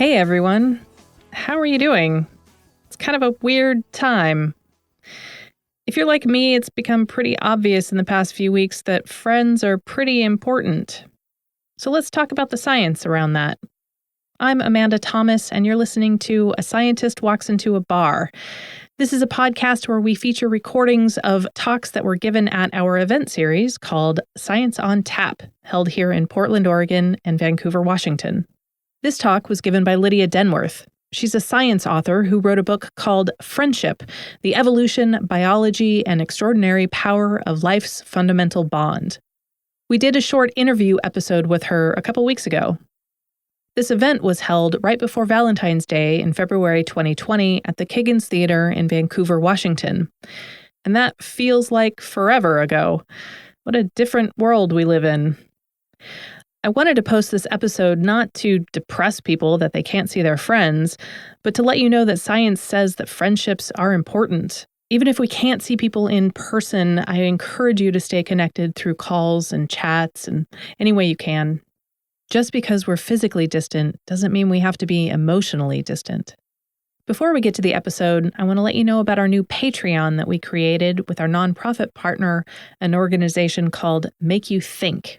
Hey everyone, how are you doing? It's kind of a weird time. If you're like me, it's become pretty obvious in the past few weeks that friends are pretty important. So let's talk about the science around that. I'm Amanda Thomas, and you're listening to A Scientist Walks Into a Bar. This is a podcast where we feature recordings of talks that were given at our event series called Science on Tap, held here in Portland, Oregon, and Vancouver, Washington. This talk was given by Lydia Denworth. She's a science author who wrote a book called Friendship: The Evolution, Biology, and Extraordinary Power of Life's Fundamental Bond. We did a short interview episode with her a couple weeks ago. This event was held right before Valentine's Day in February 2020 at the Kiggins Theater in Vancouver, Washington. And that feels like forever ago. What a different world we live in. I wanted to post this episode not to depress people that they can't see their friends, but to let you know that science says that friendships are important. Even if we can't see people in person, I encourage you to stay connected through calls and chats and any way you can. Just because we're physically distant doesn't mean we have to be emotionally distant. Before we get to the episode, I want to let you know about our new Patreon that we created with our nonprofit partner, an organization called Make You Think.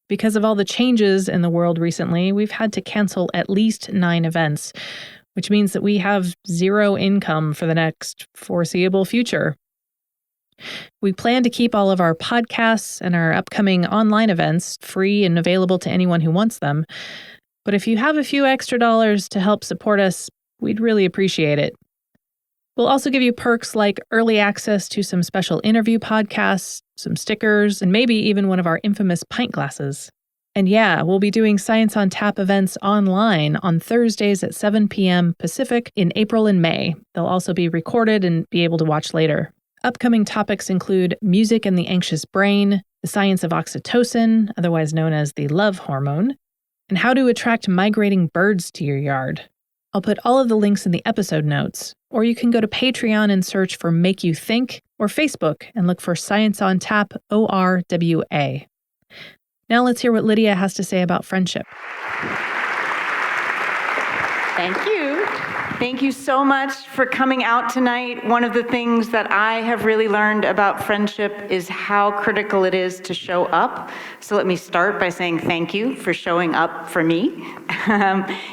Because of all the changes in the world recently, we've had to cancel at least 9 events, which means that we have zero income for the next foreseeable future. We plan to keep all of our podcasts and our upcoming online events free and available to anyone who wants them. But if you have a few extra dollars to help support us, we'd really appreciate it. We'll also give you perks like early access to some special interview podcasts, some stickers, and maybe even one of our infamous pint glasses. And yeah, we'll be doing Science on Tap events online on Thursdays at 7 p.m. Pacific in April and May. They'll also be recorded and be able to watch later. Upcoming topics include music and the anxious brain, the science of oxytocin, otherwise known as the love hormone, and how to attract migrating birds to your yard. I'll put all of the links in the episode notes, or you can go to Patreon and search for Make You Think, or Facebook and look for Science on Tap ORWA. Now let's hear what Lydia has to say about friendship. Thank you. Thank you so much for coming out tonight. One of the things that I have really learned about friendship is how critical it is to show up. So let me start by saying thank you for showing up for me,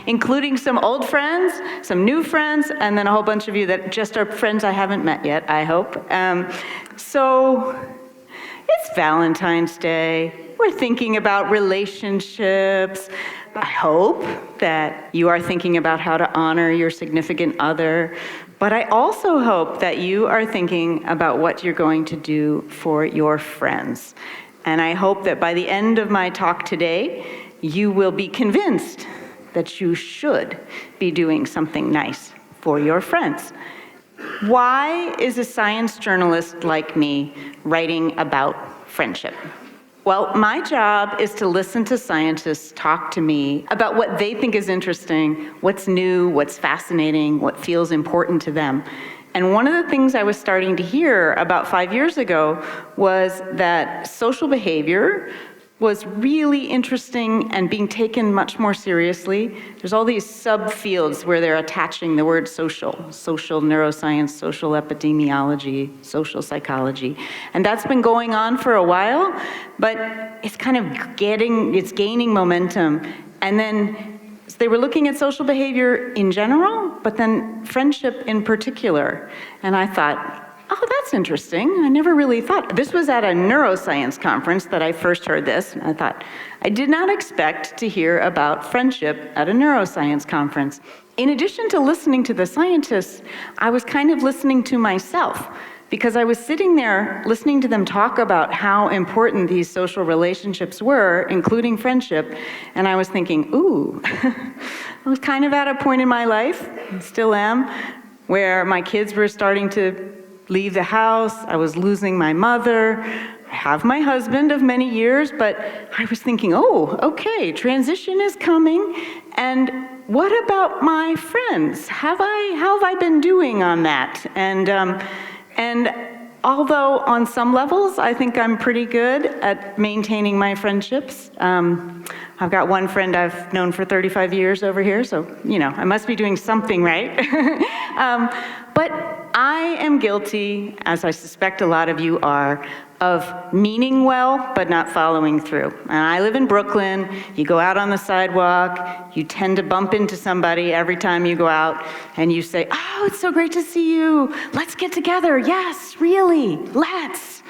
including some old friends, some new friends, and then a whole bunch of you that just are friends I haven't met yet, I hope. So it's Valentine's Day. We're thinking about relationships. I hope that you are thinking about how to honor your significant other, but I also hope that you are thinking about what you're going to do for your friends. And I hope that by the end of my talk today, you will be convinced that you should be doing something nice for your friends. Why is a science journalist like me writing about friendship? Well, my job is to listen to scientists talk to me about what they think is interesting, what's new, what's fascinating, what feels important to them. And one of the things I was starting to hear about 5 years ago was that social behavior was really interesting and being taken much more seriously. There's all these subfields where they're attaching the word social neuroscience, social epidemiology, social psychology. And that's been going on for a while, but it's kind of gaining momentum. And then they were looking at social behavior in general, but then friendship in particular. And I thought, oh, that's interesting. I never really thought. This was at a neuroscience conference that I first heard this. And I thought, I did not expect to hear about friendship at a neuroscience conference. In addition to listening to the scientists, I was kind of listening to myself, because I was sitting there listening to them talk about how important these social relationships were, including friendship, and I was thinking, ooh, I was kind of at a point in my life, and still am, where my kids were starting to leave the house. I was losing my mother. I have my husband of many years, but I was thinking, oh, okay, transition is coming. And what about my friends? How have I been doing on that? And although on some levels, I think I'm pretty good at maintaining my friendships. I've got one friend I've known for 35 years over here, so, I must be doing something right. But I am guilty, as I suspect a lot of you are, of meaning well, but not following through. And I live in Brooklyn. You go out on the sidewalk, you tend to bump into somebody every time you go out, and you say, "Oh, it's so great to see you. Let's get together. Yes, really, let's."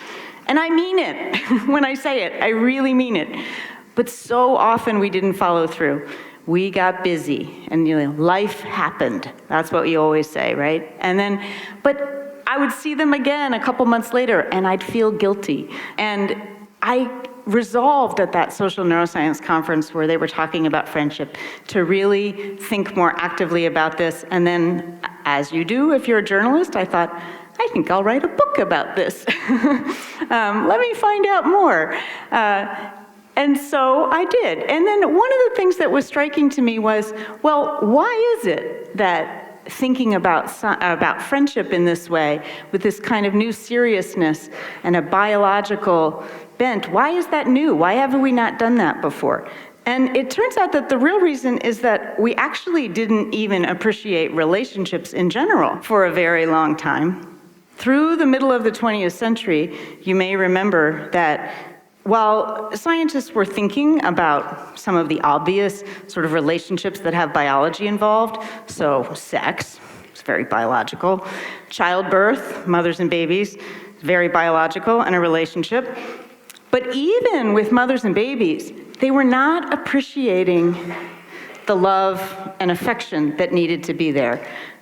And I mean it. When I say it, I really mean it. But so often we didn't follow through. We got busy, and life happened. That's what we always say, right? But I would see them again a couple months later, and I'd feel guilty. And I resolved at that social neuroscience conference where they were talking about friendship to really think more actively about this. And then, as you do if you're a journalist, I thought, I think I'll write a book about this. Let me find out more. And so I did. And then one of the things that was striking to me was, well, why is it that thinking about friendship in this way, with this kind of new seriousness and a biological bent, why is that new? Why have we not done that before? And it turns out that the real reason is that we actually didn't even appreciate relationships in general for a very long time. Through the middle of the 20th century, you may remember that while scientists were thinking about some of the obvious sort of relationships that have biology involved, so sex, it's very biological, childbirth, mothers and babies, very biological and a relationship, but even with mothers and babies, they were not appreciating the love and affection that needed to be there.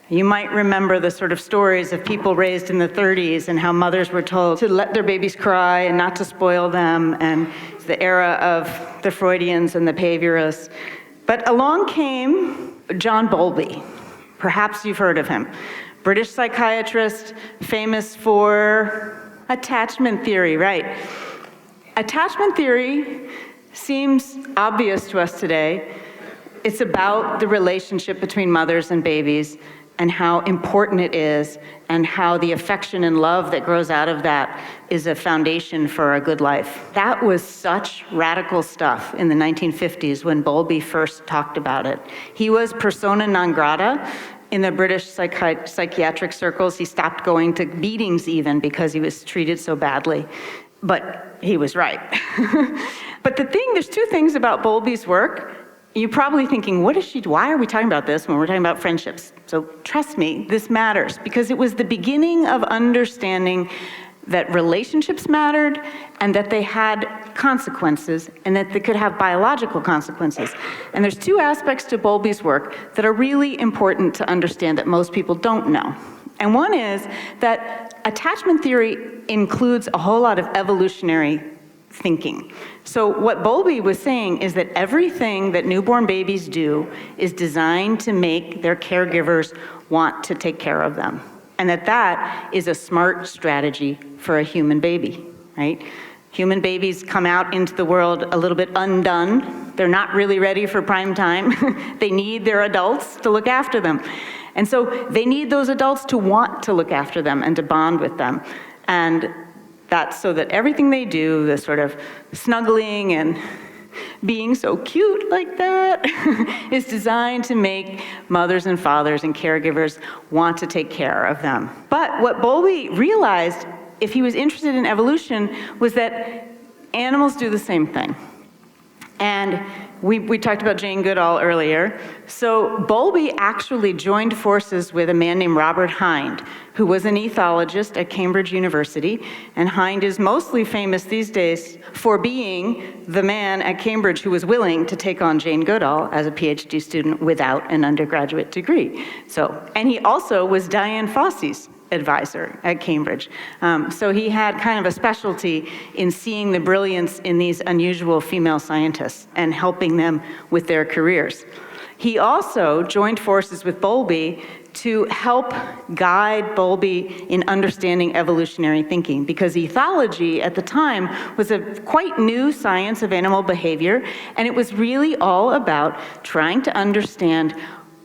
You might remember the sort of stories of people raised in the 30s and how mothers were told to let their babies cry and not to spoil them, and the era of the Freudians and the behaviorists. But along came John Bowlby. Perhaps you've heard of him. British psychiatrist, famous for attachment theory, right? Attachment theory seems obvious to us today. It's about the relationship between mothers and babies, and how important it is, and how the affection and love that grows out of that is a foundation for a good life. That was such radical stuff in the 1950s when Bowlby first talked about it. He was persona non grata in the British psychiatric circles. He stopped going to meetings even because he was treated so badly. But he was right. But there's two things about Bowlby's work. You're probably thinking, why are we talking about this when we're talking about friendships? So trust me, this matters, because it was the beginning of understanding that relationships mattered and that they had consequences and that they could have biological consequences. And there's two aspects to Bowlby's work that are really important to understand that most people don't know. And one is that attachment theory includes a whole lot of evolutionary thinking. So what Bowlby was saying is that everything that newborn babies do is designed to make their caregivers want to take care of them. And that is a smart strategy for a human baby, right? Human babies come out into the world a little bit undone. They're not really ready for prime time. They need their adults to look after them. And so they need those adults to want to look after them and to bond with them. And that's so that everything they do, the sort of snuggling and being so cute like that, is designed to make mothers and fathers and caregivers want to take care of them. But what Bowlby realized, if he was interested in evolution, was that animals do the same thing. And we talked about Jane Goodall earlier. So Bowlby actually joined forces with a man named Robert Hind, who was an ethologist at Cambridge University. And Hind is mostly famous these days for being the man at Cambridge who was willing to take on Jane Goodall as a PhD student without an undergraduate degree. And he also was Diane Fossey's advisor at Cambridge. So he had kind of a specialty in seeing the brilliance in these unusual female scientists and helping them with their careers. He also joined forces with Bowlby to help guide Bowlby in understanding evolutionary thinking, because ethology at the time was a quite new science of animal behavior, and it was really all about trying to understand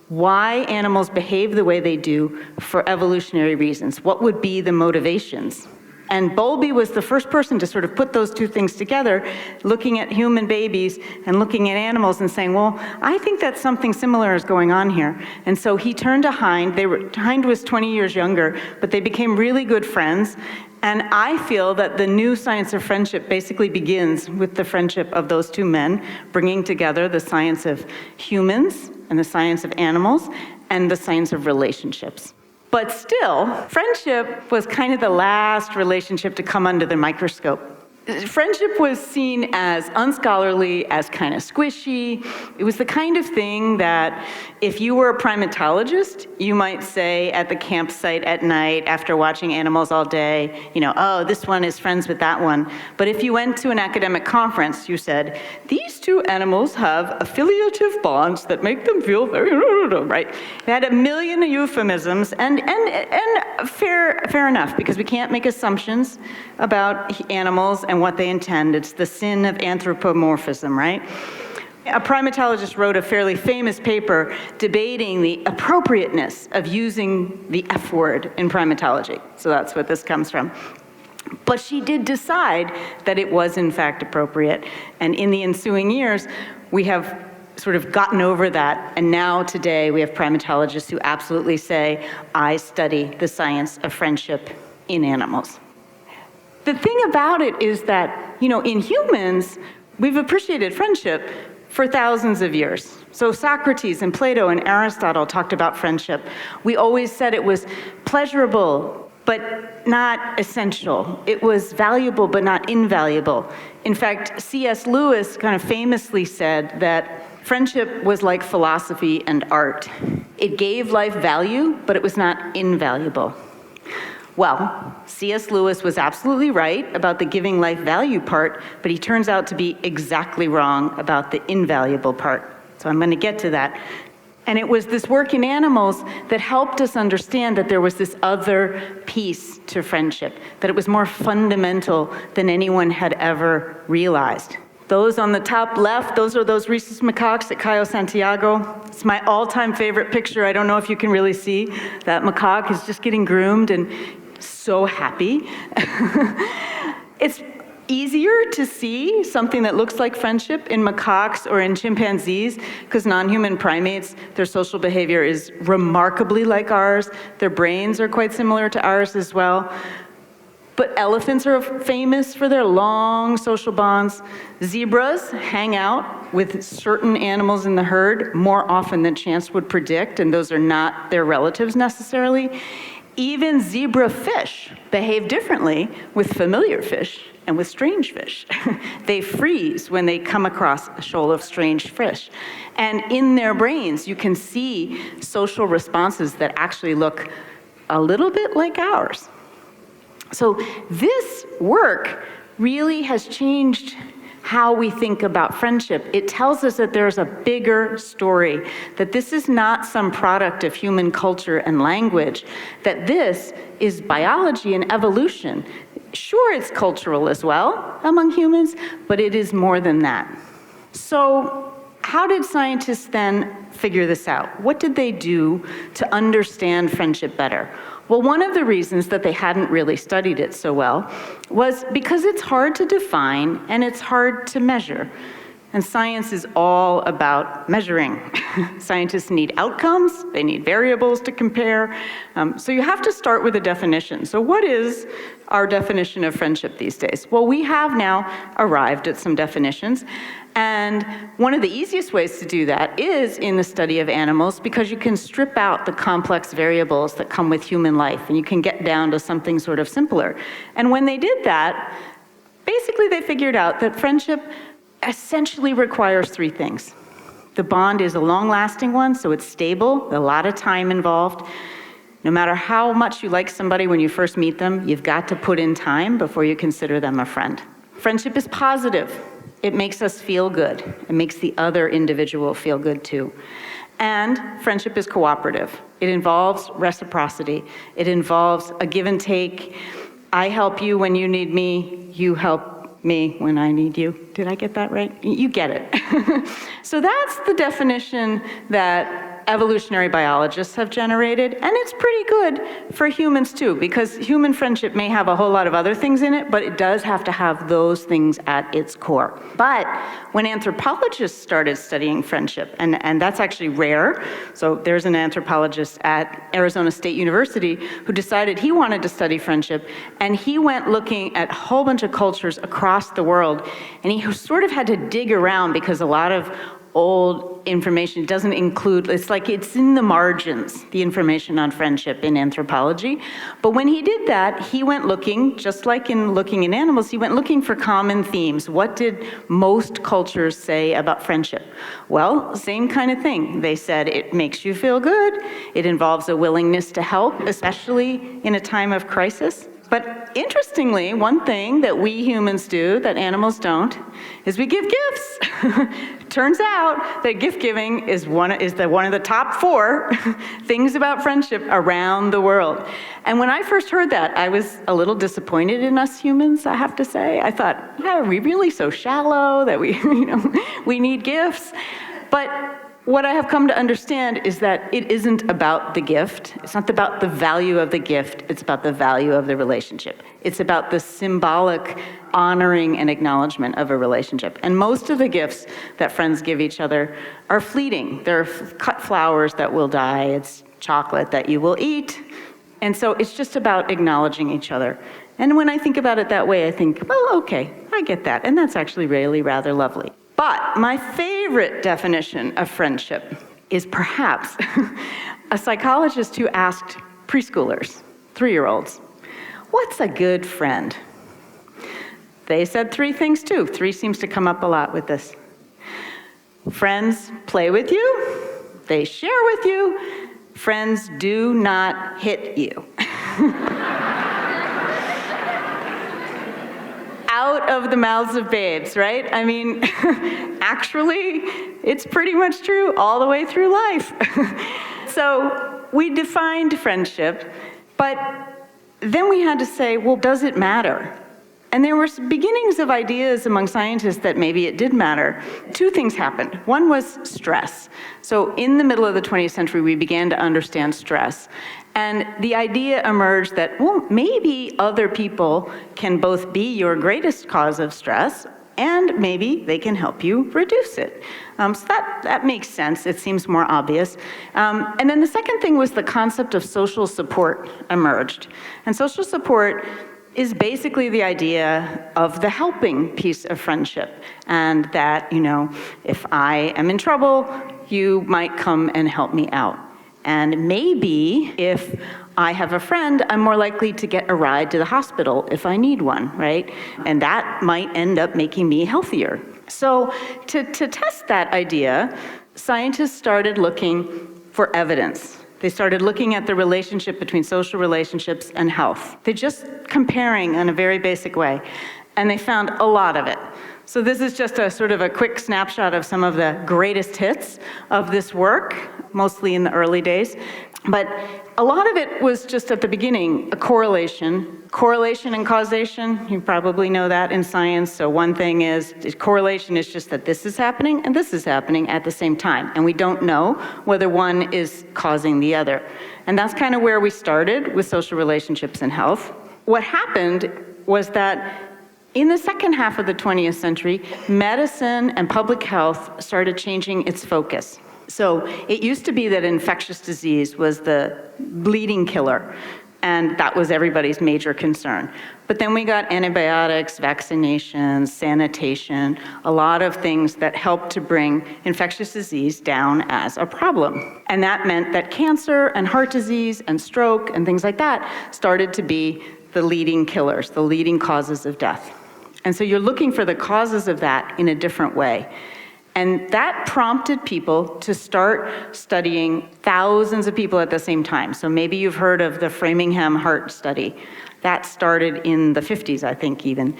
why animals behave the way they do for evolutionary reasons. What would be the motivations? And Bowlby was the first person to sort of put those two things together, looking at human babies and looking at animals and saying, well, I think that something similar is going on here. And so he turned to Hind. Hind was 20 years younger, but they became really good friends. And I feel that the new science of friendship basically begins with the friendship of those two men, bringing together the science of humans and the science of animals and the science of relationships. But still, friendship was kind of the last relationship to come under the microscope. Friendship was seen as unscholarly, as kind of squishy. It was the kind of thing that if you were a primatologist, you might say at the campsite at night after watching animals all day, oh, this one is friends with that one. But if you went to an academic conference, you said, these two animals have affiliative bonds that make them feel very, right? They had a million euphemisms, and fair enough, because we can't make assumptions about animals and what they intend. It's the sin of anthropomorphism, right? A primatologist wrote a fairly famous paper debating the appropriateness of using the F word in primatology. So that's what this comes from. But she did decide that it was in fact appropriate. And in the ensuing years, we have sort of gotten over that. And now today we have primatologists who absolutely say, I study the science of friendship in animals. The thing about it is that, in humans, we've appreciated friendship for thousands of years. So Socrates and Plato and Aristotle talked about friendship. We always said it was pleasurable, but not essential. It was valuable, but not invaluable. In fact, C.S. Lewis kind of famously said that friendship was like philosophy and art. It gave life value, but it was not invaluable. Well, C.S. Lewis was absolutely right about the giving life value part, but he turns out to be exactly wrong about the invaluable part. So I'm going to get to that. And it was this work in animals that helped us understand that there was this other piece to friendship, that it was more fundamental than anyone had ever realized. Those on the top left, those are those rhesus macaques at Cayo Santiago. It's my all-time favorite picture. I don't know if you can really see. That macaque is just getting groomed and so happy. It's easier to see something that looks like friendship in macaques or in chimpanzees because non-human primates, their social behavior is remarkably like ours. Their brains are quite similar to ours as well. But elephants are famous for their long social bonds. Zebras hang out with certain animals in the herd more often than chance would predict, and those are not their relatives necessarily. Even zebra fish behave differently with familiar fish and with strange fish. They freeze when they come across a shoal of strange fish. And in their brains, you can see social responses that actually look a little bit like ours. So this work really has changed how we think about friendship. It tells us that there's a bigger story, that this is not some product of human culture and language, that this is biology and evolution. Sure, it's cultural as well among humans, but it is more than that. So how did scientists then figure this out? What did they do to understand friendship better? Well, one of the reasons that they hadn't really studied it so well was because it's hard to define and it's hard to measure. And science is all about measuring. Scientists need outcomes, they need variables to compare. So you have to start with a definition. So what is our definition of friendship these days? Well, we have now arrived at some definitions. And one of the easiest ways to do that is in the study of animals, because you can strip out the complex variables that come with human life, and you can get down to something sort of simpler. And when they did that, basically they figured out that friendship essentially requires three things. The bond is a long-lasting one, so it's stable, a lot of time involved. No matter how much you like somebody when you first meet them, you've got to put in time before you consider them a friend. Friendship is positive. It makes us feel good. It makes the other individual feel good too. And friendship is cooperative. It involves reciprocity. It involves a give and take. I help you when you need me. You help me when I need you. Did I get that right? You get it. So that's the definition that evolutionary biologists have generated, and it's pretty good for humans too, because human friendship may have a whole lot of other things in it, but it does have to have those things at its core. But when anthropologists started studying friendship, and that's actually rare, so there's an anthropologist at Arizona State University who decided he wanted to study friendship, and he went looking at a whole bunch of cultures across the world, and he sort of had to dig around because a lot of old information doesn't include, it's like it's in the margins, the information on friendship in anthropology. But when he did that, he went looking, just like in looking in animals, he went looking for common themes. What did most cultures say about friendship? Well, same kind of thing. They said it makes you feel good, it involves a willingness to help, especially in a time of crisis. But interestingly, one thing that we humans do that animals don't is we give gifts. Turns out that gift giving is one of the top 4 things about friendship around the world. And when I first heard that, I was a little disappointed in us humans, I have to say. I thought, are we really so shallow that we need gifts? But what I have come to understand is that it isn't about the gift. It's not about the value of the gift. It's about the value of the relationship. It's about the symbolic honoring and acknowledgement of a relationship. And most of the gifts that friends give each other are fleeting. They're cut flowers that will die. It's chocolate that you will eat. And so it's just about acknowledging each other. And when I think about it that way, I think, well, okay, I get that. And that's actually really rather lovely. But my favorite definition of friendship is perhaps a psychologist who asked preschoolers, 3-year-olds, what's a good friend? They said 3 things too. 3 seems to come up a lot with this. Friends play with you, they share with you, friends do not hit you. Out of the mouths of babes, right? I mean, actually, it's pretty much true all the way through life. So we defined friendship, but then we had to say, well, does it matter? And there were beginnings of ideas among scientists that maybe it did matter. 2 things happened. One was stress. So in the middle of the 20th century, we began to understand stress. And the idea emerged that, well, maybe other people can both be your greatest cause of stress, and maybe they can help you reduce it. So that makes sense. It seems more obvious. And then the second thing was the concept of social support emerged. And social support is basically the idea of the helping piece of friendship. And that, if I am in trouble, you might come and help me out. And maybe if I have a friend, I'm more likely to get a ride to the hospital if I need one, right? And that might end up making me healthier. So to test that idea, scientists started looking for evidence. They started looking at the relationship between social relationships and health. They're just comparing in a very basic way. And they found a lot of it. So this is just a sort of a quick snapshot of some of the greatest hits of this work, mostly in the early days. But a lot of it was just at the beginning, a correlation. Correlation and causation, you probably know that in science. So one thing is, correlation is just that this is happening and this is happening at the same time. And we don't know whether one is causing the other. And that's kind of where we started with social relationships and health. What happened was that in the second half of the 20th century, medicine and public health started changing its focus. So it used to be that infectious disease was the leading killer, and that was everybody's major concern. But then we got antibiotics, vaccinations, sanitation, a lot of things that helped to bring infectious disease down as a problem. And that meant that cancer and heart disease and stroke and things like that started to be the leading killers, the leading causes of death. And so you're looking for the causes of that in a different way. And that prompted people to start studying thousands of people at the same time. So maybe you've heard of the Framingham heart study. That started in the 50s, I think, even.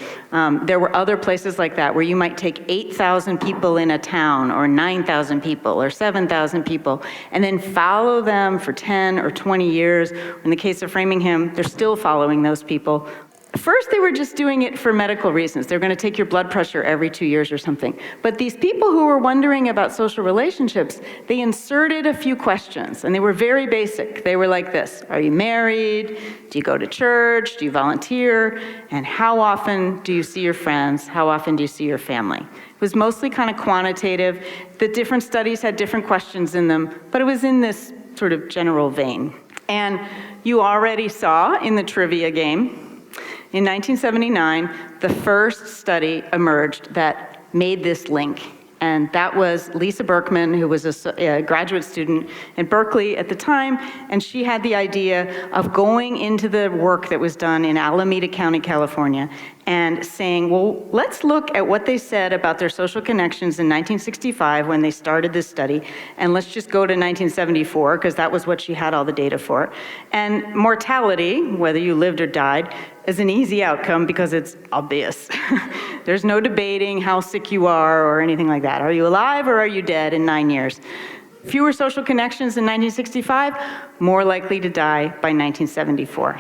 There were other places like that where you might take 8,000 people in a town, or 9,000 people, or 7,000 people, and then follow them for 10 or 20 years. In the case of Framingham, they're still following those people. First, they were just doing it for medical reasons. They're going to take your blood pressure every 2 years or something. But these people who were wondering about social relationships, they inserted a few questions, and they were very basic. They were like this: are you married? Do you go to church? Do you volunteer? And how often do you see your friends? How often do you see your family? It was mostly kind of quantitative. The different studies had different questions in them, but it was in this sort of general vein. And you already saw in the trivia game, in 1979, the first study emerged that made this link, and that was Lisa Berkman, who was a graduate student at Berkeley at the time, and she had the idea of going into the work that was done in Alameda County, California, and saying, well, let's look at what they said about their social connections in 1965 when they started this study, and let's just go to 1974, because that was what she had all the data for. And mortality, whether you lived or died, is an easy outcome because it's obvious. There's no debating how sick you are or anything like that. Are you alive or are you dead in 9 years? Fewer social connections in 1965, more likely to die by 1974.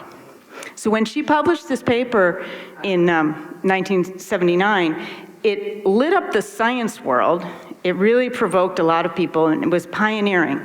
So when she published this paper in 1979, it lit up the science world. It really provoked a lot of people, and it was pioneering.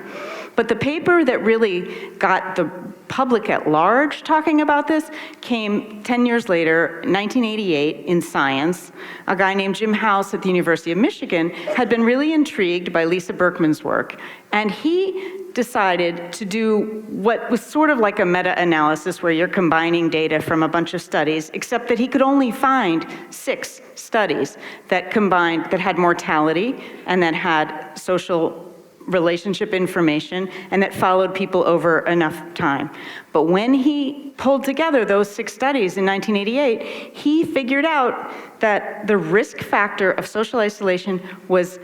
But the paper that really got the public at large talking about this came 10 years later, 1988, in Science. A guy named Jim House at the University of Michigan had been really intrigued by Lisa Berkman's work, and he decided to do what was sort of like a meta-analysis where you're combining data from a bunch of studies, except that he could only find 6 studies that combined, that had mortality and that had social relationship information and that followed people over enough time. But when he pulled together those 6 studies in 1988, he figured out that the risk factor of social isolation was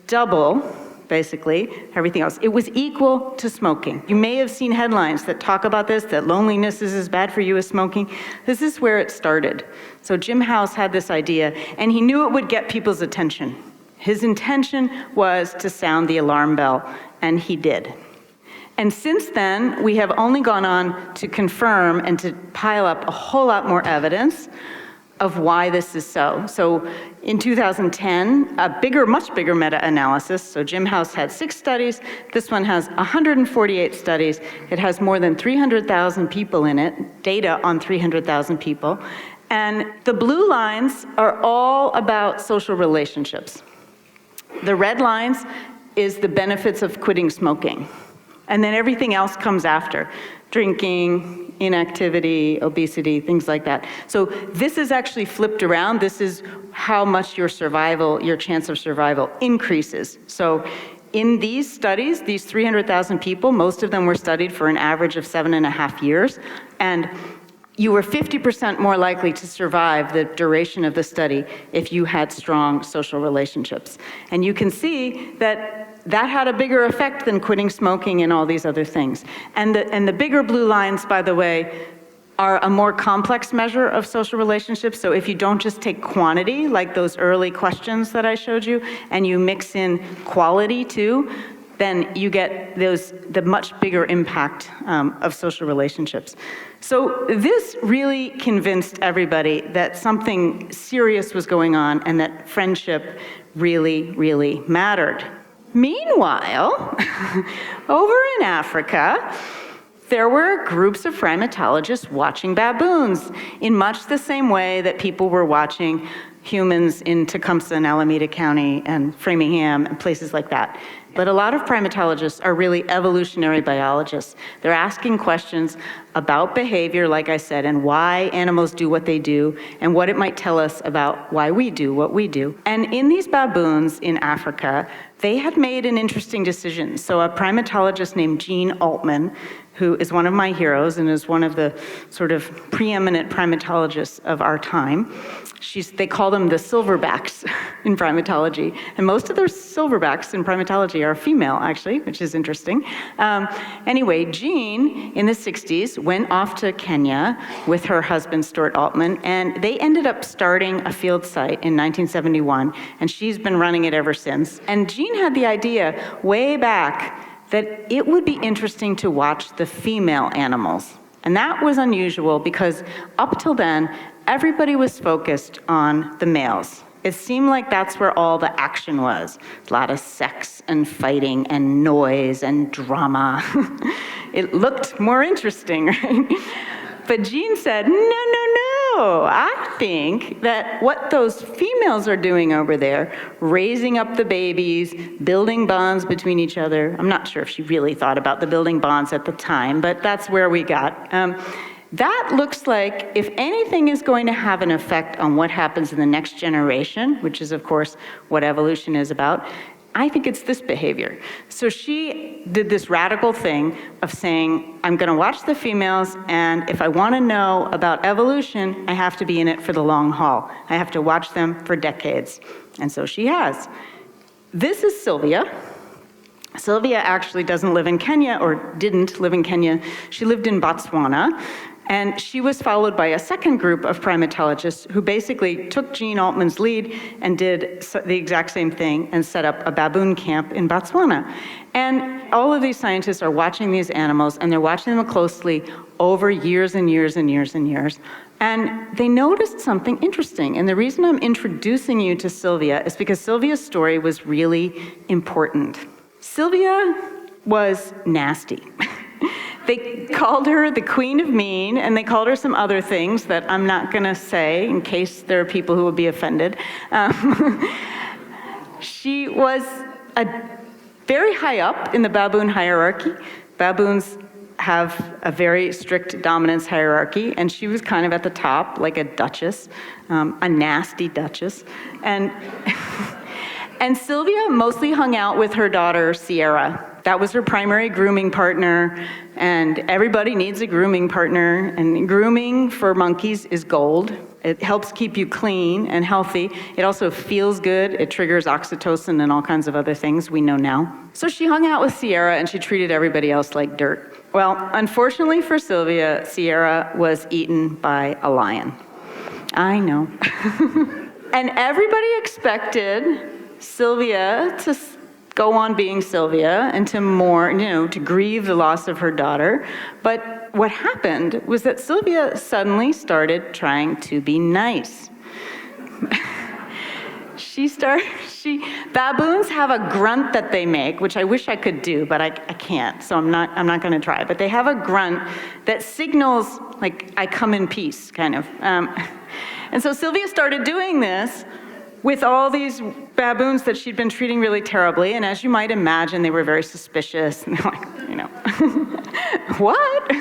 double, basically, everything else. It was equal to smoking. You may have seen headlines that talk about this, that loneliness is as bad for you as smoking. This is where it started. So Jim House had this idea, and he knew it would get people's attention. His intention was to sound the alarm bell, and he did. And since then, we have only gone on to confirm and to pile up a whole lot more evidence of why this is so. So in 2010, a bigger, much bigger meta-analysis, so Jim House had 6 studies, this one has 148 studies, it has more than 300,000 people in it, data on 300,000 people, and the blue lines are all about social relationships. The red lines is the benefits of quitting smoking. And then everything else comes after: drinking, inactivity, obesity, things like that. So this is actually flipped around. This is how much your survival, your chance of survival increases. So in these studies, these 300,000 people, most of them were studied for an average of 7.5 years. And you were 50% more likely to survive the duration of the study if you had strong social relationships. And you can see that that had a bigger effect than quitting smoking and all these other things. And the bigger blue lines, by the way, are a more complex measure of social relationships. So if you don't just take quantity, like those early questions that I showed you, and you mix in quality too, then you get the much bigger impact of social relationships. So this really convinced everybody that something serious was going on and that friendship really, really mattered. Meanwhile, over in Africa, there were groups of primatologists watching baboons in much the same way that people were watching humans in Tecumseh and Alameda County and Framingham and places like that. But a lot of primatologists are really evolutionary biologists. They're asking questions about behavior, like I said, and why animals do what they do, and what it might tell us about why we do what we do. And in these baboons in Africa, they had made an interesting decision. So a primatologist named Jean Altman, who is one of my heroes and is one of the sort of preeminent primatologists of our time, they call them the silverbacks in primatology. And most of the silverbacks in primatology are female, actually, which is interesting. Anyway, Jean, in the 60s, went off to Kenya with her husband, Stuart Altman, and they ended up starting a field site in 1971, and she's been running it ever since. And Jean had the idea way back that it would be interesting to watch the female animals. And that was unusual because up till then, everybody was focused on the males. It seemed like that's where all the action was. A lot of sex and fighting and noise and drama. It looked more interesting, right? But Jean said, no, I think that what those females are doing over there, raising up the babies, building bonds between each other. I'm not sure if she really thought about the building bonds at the time, but that's where we got. That looks like if anything is going to have an effect on what happens in the next generation, which is of course what evolution is about, I think it's this behavior. So she did this radical thing of saying, I'm gonna watch the females, and if I wanna know about evolution, I have to be in it for the long haul. I have to watch them for decades. And so she has. This is Sylvia. Sylvia actually doesn't live in Kenya, or didn't live in Kenya. She lived in Botswana. And she was followed by a second group of primatologists who basically took Jean Altman's lead and did the exact same thing and set up a baboon camp in Botswana. And all of these scientists are watching these animals, and they're watching them closely over years and years and years and years. And they noticed something interesting. And the reason I'm introducing you to Sylvia is because Sylvia's story was really important. Sylvia was nasty. They called her the Queen of Mean, and they called her some other things that I'm not going to say in case there are people who will be offended. She was very high up in the baboon hierarchy. Baboons have a very strict dominance hierarchy, and she was kind of at the top, like a duchess, a nasty duchess. And Sylvia mostly hung out with her daughter, Sierra. That was her primary grooming partner, and everybody needs a grooming partner, and grooming for monkeys is gold. It helps keep you clean and healthy. It also feels good. It triggers oxytocin and all kinds of other things we know now. So she hung out with Sierra, and she treated everybody else like dirt. Well, unfortunately for Sylvia, Sierra was eaten by a lion. I know. And everybody expected Sylvia to go on being Sylvia and to mourn, to grieve the loss of her daughter. But what happened was that Sylvia suddenly started trying to be nice. Baboons have a grunt that they make, which I wish I could do, but I can't, so I'm not gonna try. But they have a grunt that signals, like, I come in peace, kind of. And so Sylvia started doing this with all these baboons that she'd been treating really terribly, and as you might imagine, they were very suspicious, and they're like, what?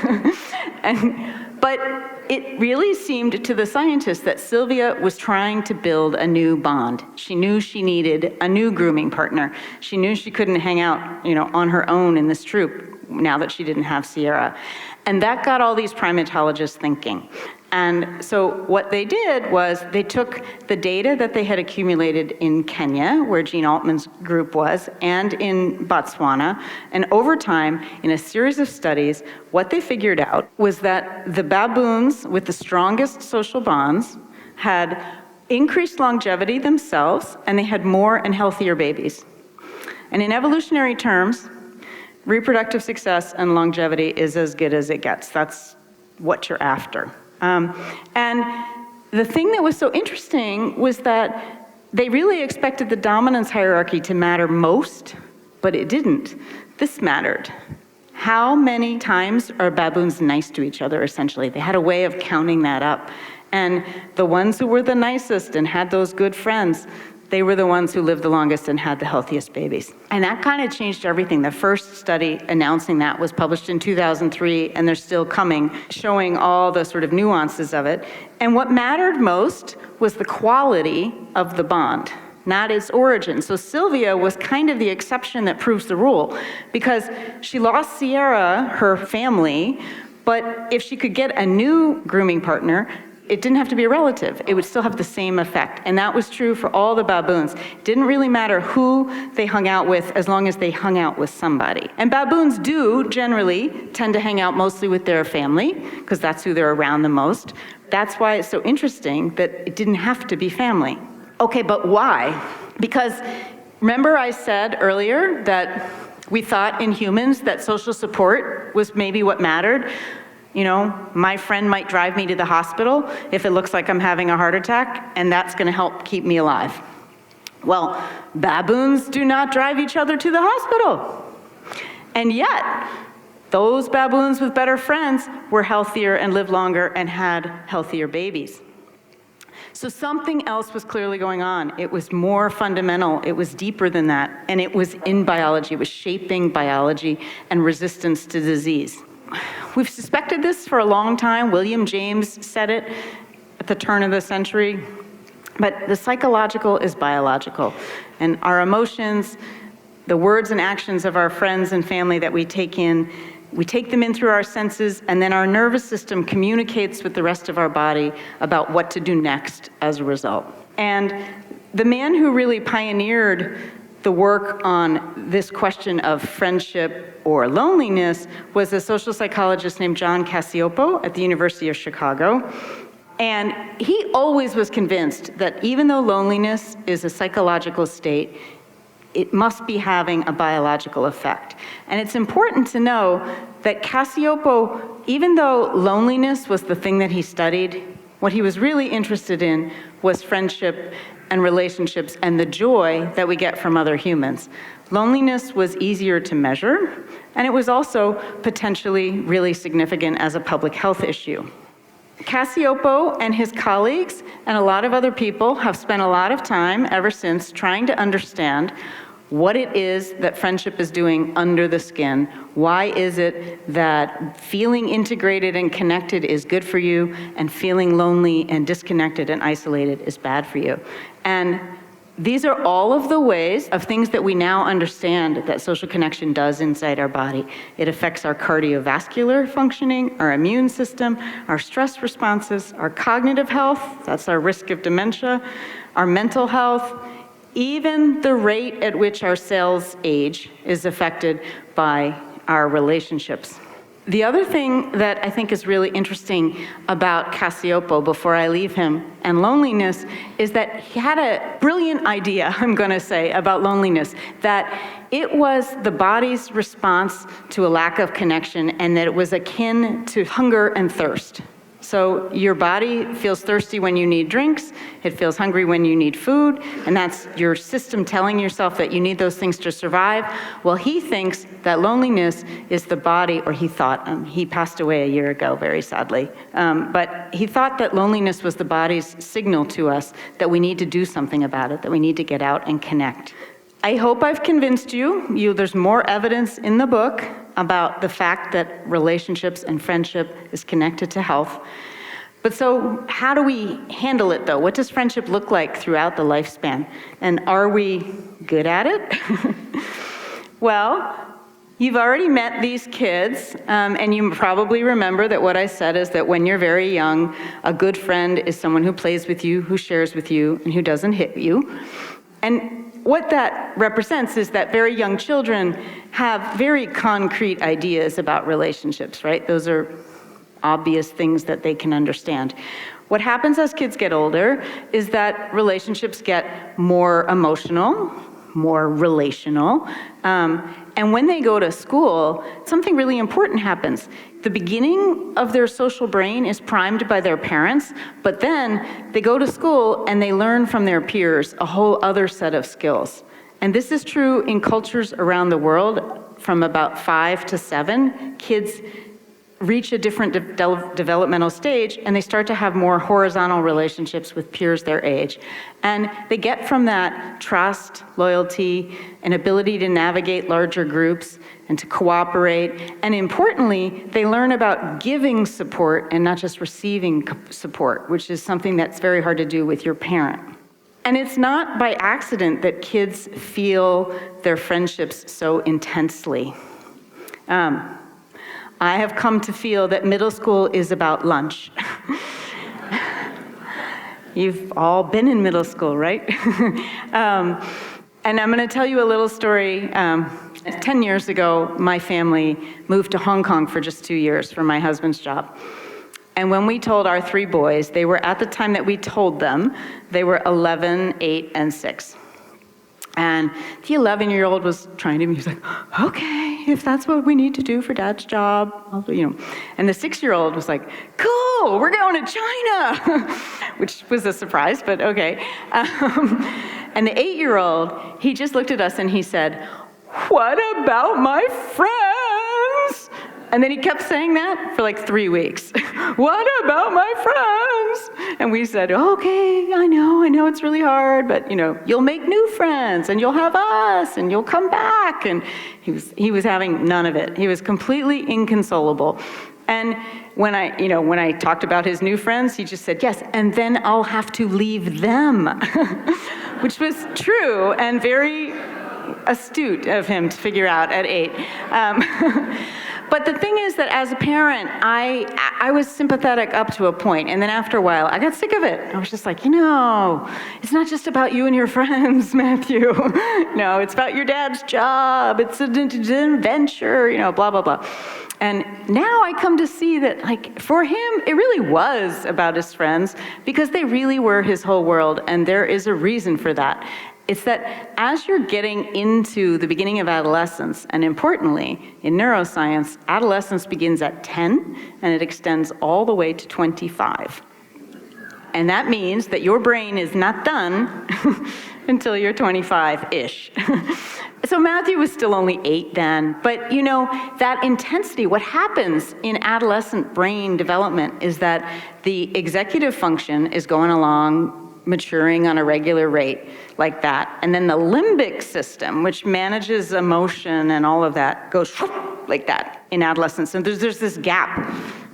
But it really seemed to the scientists that Sylvia was trying to build a new bond. She knew she needed a new grooming partner. She knew she couldn't hang out, on her own in this troop now that she didn't have Sierra. And that got all these primatologists thinking. And so what they did was they took the data that they had accumulated in Kenya, where Jean Altman's group was, and in Botswana, and over time, in a series of studies, what they figured out was that the baboons with the strongest social bonds had increased longevity themselves, and they had more and healthier babies. And in evolutionary terms, reproductive success and longevity is as good as it gets. That's what you're after. And the thing that was so interesting was that they really expected the dominance hierarchy to matter most, but it didn't. This mattered. How many times are baboons nice to each other, essentially? They had a way of counting that up. And the ones who were the nicest and had those good friends, they were the ones who lived the longest and had the healthiest babies. And that kind of changed everything. The first study announcing that was published in 2003, and they're still coming, showing all the sort of nuances of it. And what mattered most was the quality of the bond, not its origin. So Sylvia was kind of the exception that proves the rule, because she lost Sierra, her family, but if she could get a new grooming partner, it didn't have to be a relative. It would still have the same effect. And that was true for all the baboons. It didn't really matter who they hung out with as long as they hung out with somebody. And baboons do generally tend to hang out mostly with their family, because that's who they're around the most. That's why it's so interesting that it didn't have to be family. Okay, but why? Because remember I said earlier that we thought in humans that social support was maybe what mattered? You know, my friend might drive me to the hospital if it looks like I'm having a heart attack, and that's going to help keep me alive. Well, baboons do not drive each other to the hospital. And yet, those baboons with better friends were healthier and lived longer and had healthier babies. So something else was clearly going on. It was more fundamental, it was deeper than that, and it was in biology. It was shaping biology and resistance to disease. We've suspected this for a long time. William James said it at the turn of the century. But the psychological is biological, and our emotions, the words and actions of our friends and family that we take them in through our senses, and then our nervous system communicates with the rest of our body about what to do next as a result. And the man who really pioneered the work on this question of friendship or loneliness was a social psychologist named John Cacioppo at the University of Chicago. And he always was convinced that even though loneliness is a psychological state, it must be having a biological effect. And it's important to know that Cacioppo, even though loneliness was the thing that he studied, what he was really interested in was friendship and relationships and the joy that we get from other humans. Loneliness was easier to measure, and it was also potentially really significant as a public health issue. Cacioppo and his colleagues and a lot of other people have spent a lot of time ever since trying to understand what it is that friendship is doing under the skin. Why is it that feeling integrated and connected is good for you, and feeling lonely and disconnected and isolated is bad for you? And these are all of the ways of things that we now understand that social connection does inside our body. It affects our cardiovascular functioning, our immune system, our stress responses, our cognitive health, that's our risk of dementia, our mental health. Even the rate at which our cells age is affected by our relationships. The other thing that I think is really interesting about Cacioppo, before I leave him, and loneliness, is that he had a brilliant idea, I'm going to say, about loneliness, that it was the body's response to a lack of connection, and that it was akin to hunger and thirst. So your body feels thirsty when you need drinks, it feels hungry when you need food, and that's your system telling yourself that you need those things to survive. Well, he thinks that loneliness is the body, or he thought, he passed away a year ago, very sadly, but he thought that loneliness was the body's signal to us that we need to do something about it, that we need to get out and connect. I hope I've convinced you. There's more evidence in the book about the fact that relationships and friendship is connected to health. But so how do we handle it, though? What does friendship look like throughout the lifespan? And are we good at it? Well, you've already met these kids, and you probably remember that what I said is that when you're very young, a good friend is someone who plays with you, who shares with you, and who doesn't hit you. And what that represents is that very young children have very concrete ideas about relationships, right? Those are obvious things that they can understand. What happens as kids get older is that relationships get more emotional, more relational, and when they go to school, something really important happens. The beginning of their social brain is primed by their parents, but then they go to school and they learn from their peers a whole other set of skills. And this is true in cultures around the world. From about 5 to 7, kids reach a different developmental stage, and they start to have more horizontal relationships with peers their age. And they get from that trust, loyalty, an ability to navigate larger groups and to cooperate. And importantly, they learn about giving support and not just receiving support, which is something that's very hard to do with your parent. And it's not by accident that kids feel their friendships so intensely. I have come to feel that middle school is about lunch. You've all been in middle school, right? And I'm going to tell you a little story. 10 years ago, my family moved to Hong Kong for just 2 years for my husband's job. And when we told our 3 boys, they were, at the time that we told them, they were 11, 8, and 6. And the 11-year-old was trying to be, he was like, okay. if that's what we need to do for Dad's job, And the 6-year-old was like, cool, we're going to China, which was a surprise, but okay. And the 8-year-old, he just looked at us and he said, what about my friends? And then he kept saying that for like 3 weeks. What about my friends? And we said, okay, I know it's really hard, but you'll make new friends and you'll have us and you'll come back. And he was having none of it. He was completely inconsolable. And when I talked about his new friends, he just said, yes, and then I'll have to leave them, which was true and very astute of him to figure out at 8. But the thing is that as a parent, I was sympathetic up to a point, and then after a while, I got sick of it. I was just like, it's not just about you and your friends, Matthew. No, it's about your dad's job. It's an adventure, blah, blah, blah. And now I come to see that, for him, it really was about his friends because they really were his whole world, and there is a reason for that. It's that as you're getting into the beginning of adolescence, and importantly, in neuroscience, adolescence begins at 10, and it extends all the way to 25. And that means that your brain is not done until you're 25-ish. So Matthew was still only 8 then, but that intensity, what happens in adolescent brain development is that the executive function is going along, maturing on a regular rate like that. And then the limbic system, which manages emotion and all of that, goes like that in adolescence. And there's this gap.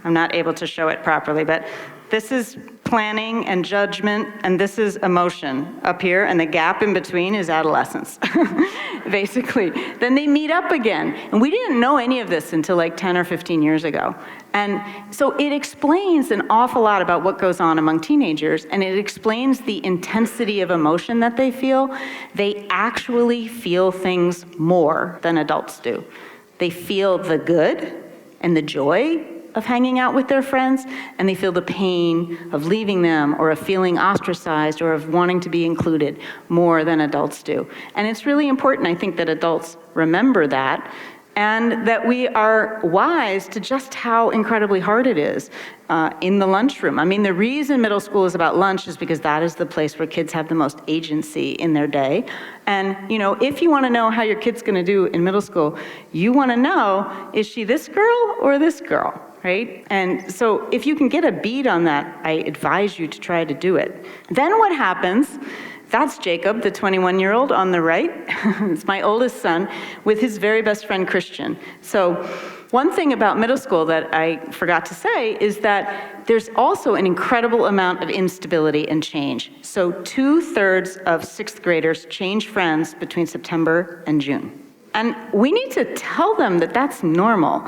I'm not able to show it properly, but this is planning and judgment, and this is emotion up here, and the gap in between is adolescence, basically. Then they meet up again. And we didn't know any of this until like 10 or 15 years ago. And so it explains an awful lot about what goes on among teenagers, and it explains the intensity of emotion that they feel. They actually feel things more than adults do. They feel the good and the joy of hanging out with their friends, and they feel the pain of leaving them or of feeling ostracized or of wanting to be included more than adults do. And it's really important, I think, that adults remember that, and that we are wise to just how incredibly hard it is in the lunchroom. I mean, the reason middle school is about lunch is because that is the place where kids have the most agency in their day. And, if you want to know how your kid's going to do in middle school, you want to know, is she this girl or this girl? Right? And so if you can get a bead on that, I advise you to try to do it. Then what happens, that's Jacob, the 21-year-old on the right. It's my oldest son with his very best friend, Christian. So one thing about middle school that I forgot to say is that there's also an incredible amount of instability and change. So 2/3 of 6th graders change friends between September and June. And we need to tell them that that's normal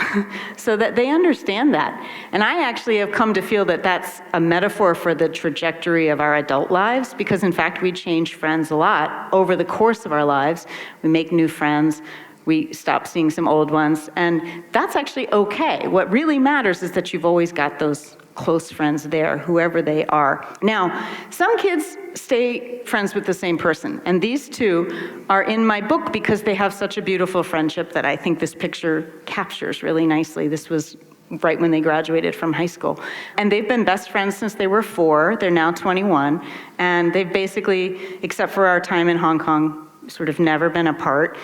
so that they understand that. And I actually have come to feel that that's a metaphor for the trajectory of our adult lives, because in fact, we change friends a lot over the course of our lives. We make new friends, we stop seeing some old ones, and that's actually okay. What really matters is that you've always got those close friends there, whoever they are. Now, some kids stay friends with the same person, and these two are in my book because they have such a beautiful friendship that I think this picture captures really nicely. This was right when they graduated from high school. And they've been best friends since they were 4. They're now 21, and they've basically, except for our time in Hong Kong, sort of never been apart.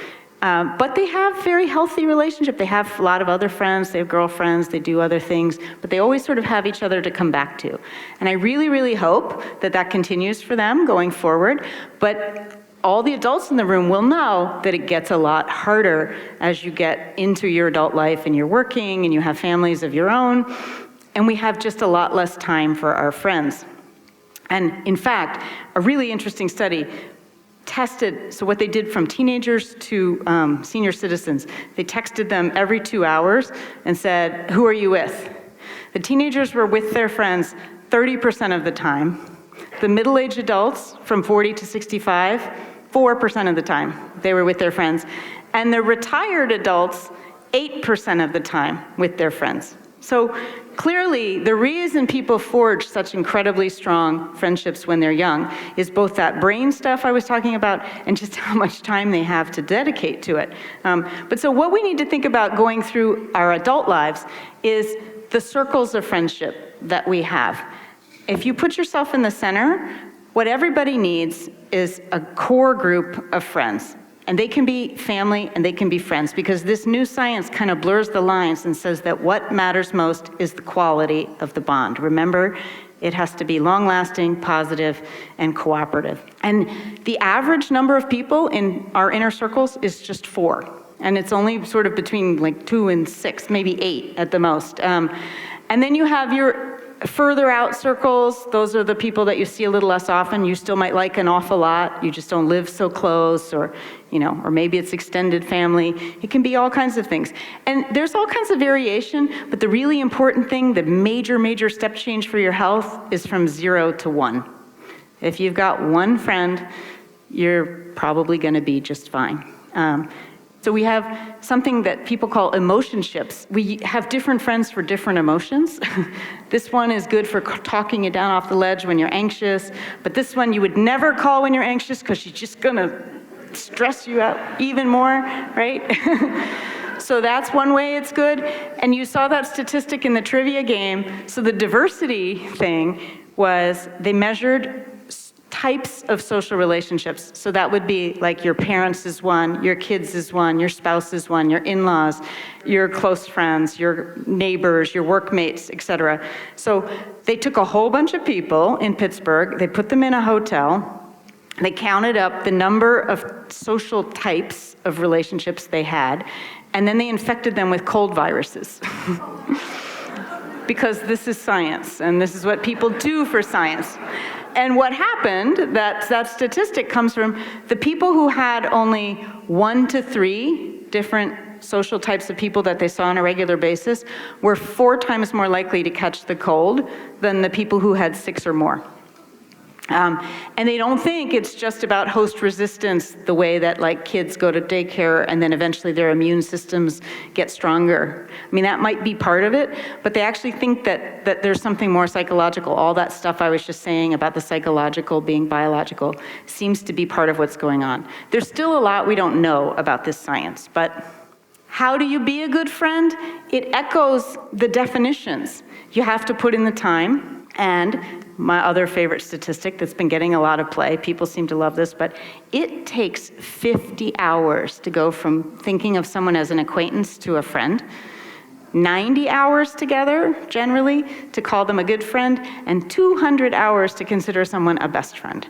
But they have very healthy relationship. They have a lot of other friends, they have girlfriends, they do other things, but they always sort of have each other to come back to. And I really, really hope that that continues for them going forward. But all the adults in the room will know that it gets a lot harder as you get into your adult life and you're working and you have families of your own, and we have just a lot less time for our friends. And in fact, a really interesting study tested, so what they did from teenagers to senior citizens, they texted them every 2 hours and said, who are you with? The teenagers were with their friends 30% of the time. The middle-aged adults from 40 to 65, 4% of the time they were with their friends. And the retired adults, 8% of the time with their friends. So clearly, the reason people forge such incredibly strong friendships when they're young is both that brain stuff I was talking about and just how much time they have to dedicate to it. But so what we need to think about going through our adult lives is the circles of friendship that we have. If you put yourself in the center, what everybody needs is a core group of friends. And they can be family and they can be friends, because this new science kind of blurs the lines and says that what matters most is the quality of the bond. Remember, it has to be long-lasting, positive, and cooperative. And the average number of people in our inner circles is just 4. And it's only sort of between like 2 and 6, maybe 8 at the most. And then you have your further out circles. Those are the people that you see a little less often. You still might like an awful lot. You just don't live so close, or maybe it's extended family. It can be all kinds of things. And there's all kinds of variation, but the really important thing, the major step change for your health is from 0 to 1. If you've got one friend, you're probably gonna be just fine. So we have something that people call emotionships. We have different friends for different emotions. This one is good for talking you down off the ledge when you're anxious, but this one you would never call when you're anxious because she's just gonna stress you out even more, right? So that's one way it's good. And you saw that statistic in the trivia game. So the diversity thing was they measured types of social relationships. So that would be like your parents is one, your kids is one, your spouse is one, your in-laws, your close friends, your neighbors, your workmates, etc. So they took a whole bunch of people in Pittsburgh, they put them in a hotel, they counted up the number of social types of relationships they had, and then they infected them with cold viruses. Because this is science, and this is what people do for science. And what happened, that statistic comes from the people who had only 1 to 3 different social types of people that they saw on a regular basis were 4 times more likely to catch the cold than the people who had 6 or more. And they don't think it's just about host resistance, the way that like kids go to daycare and then eventually their immune systems get stronger. I mean, that might be part of it, but they actually think that there's something more psychological. All that stuff I was just saying about the psychological being biological seems to be part of what's going on. There's still a lot we don't know about this science, but how do you be a good friend? It echoes the definitions. You have to put in the time, and my other favorite statistic that's been getting a lot of play, people seem to love this, but it takes 50 hours to go from thinking of someone as an acquaintance to a friend, 90 hours together, generally, to call them a good friend, and 200 hours to consider someone a best friend.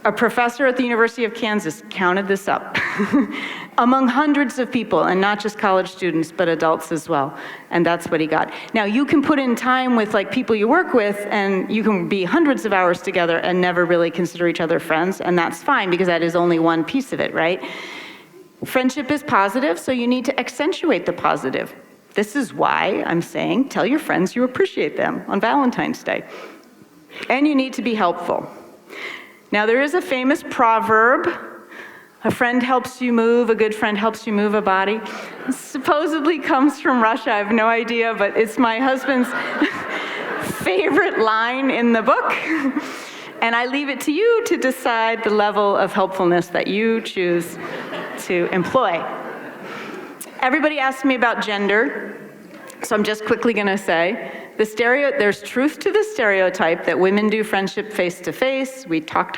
A professor at the University of Kansas counted this up among hundreds of people, and not just college students, but adults as well. And that's what he got. Now, you can put in time with like people you work with, and you can be hundreds of hours together and never really consider each other friends, and that's fine because that is only one piece of it, right? Friendship is positive, so you need to accentuate the positive. This is why I'm saying tell your friends you appreciate them on Valentine's Day. And you need to be helpful. Now, there is a famous proverb, a friend helps you move, a good friend helps you move a body. It supposedly comes from Russia, I have no idea, but it's my husband's favorite line in the book. And I leave it to you to decide the level of helpfulness that you choose to employ. Everybody asked me about gender, so I'm just quickly gonna say, there's truth to the stereotype that women do friendship face to face. We talk,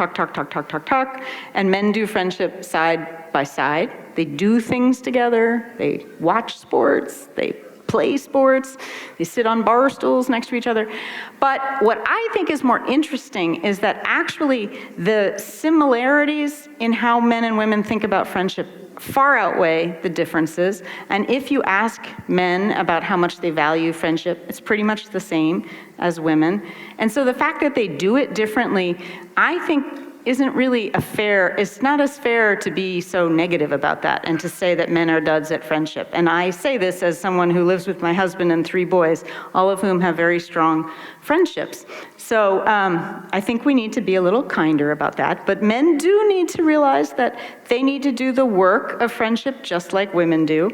and men do friendship side by side. They do things together. They watch sports. They play sports. They sit on bar stools next to each other. But what I think is more interesting is that actually the similarities in how men and women think about friendship far outweigh the differences. And if you ask men about how much they value friendship, it's pretty much the same as women. And so the fact that they do it differently, I think isn't really it's not as fair to be so negative about that and to say that men are duds at friendship. And I say this as someone who lives with my husband and 3 boys, all of whom have very strong friendships. So I think we need to be a little kinder about that. But men do need to realize that they need to do the work of friendship just like women do.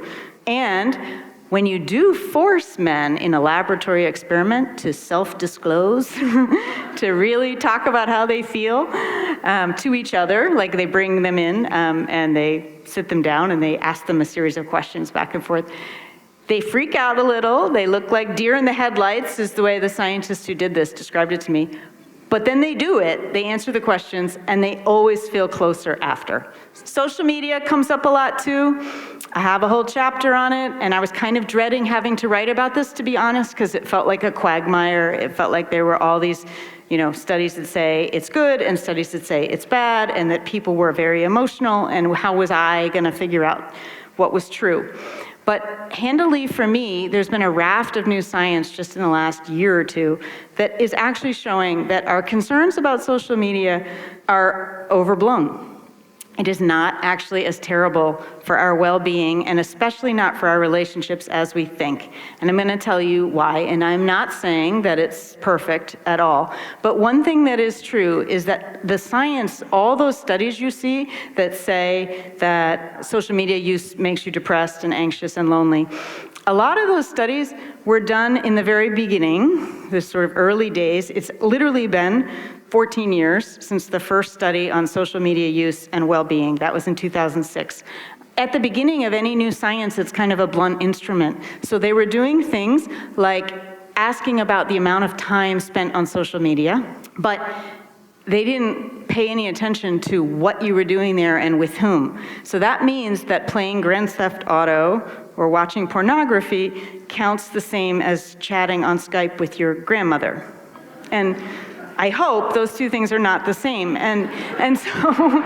And When you do force men in a laboratory experiment to self-disclose, to really talk about how they feel to each other, like they bring them in and they sit them down and they ask them a series of questions back and forth, they freak out a little. They look like deer in the headlights, is the way the scientists who did this described it to me. But then they do it, they answer the questions, and they always feel closer after. Social media comes up a lot too. I have a whole chapter on it, and I was kind of dreading having to write about this, to be honest, because it felt like a quagmire. It felt like there were all these, studies that say it's good and studies that say it's bad, and that people were very emotional, and how was I gonna figure out what was true? But handily for me, there's been a raft of new science just in the last year or two that is actually showing that our concerns about social media are overblown. It is not actually as terrible for our well-being, and especially not for our relationships as we think. And I'm going to tell you why, and I'm not saying that it's perfect at all. But one thing that is true is that the science, all those studies you see that say that social media use makes you depressed and anxious and lonely, a lot of those studies were done in the very beginning, the sort of early days. It's literally been 14 years since the first study on social media use and well-being. That was in 2006. At the beginning of any new science, it's kind of a blunt instrument. So they were doing things like asking about the amount of time spent on social media, but they didn't pay any attention to what you were doing there and with whom. So that means that playing Grand Theft Auto or watching pornography counts the same as chatting on Skype with your grandmother. And I hope those two things are not the same. And so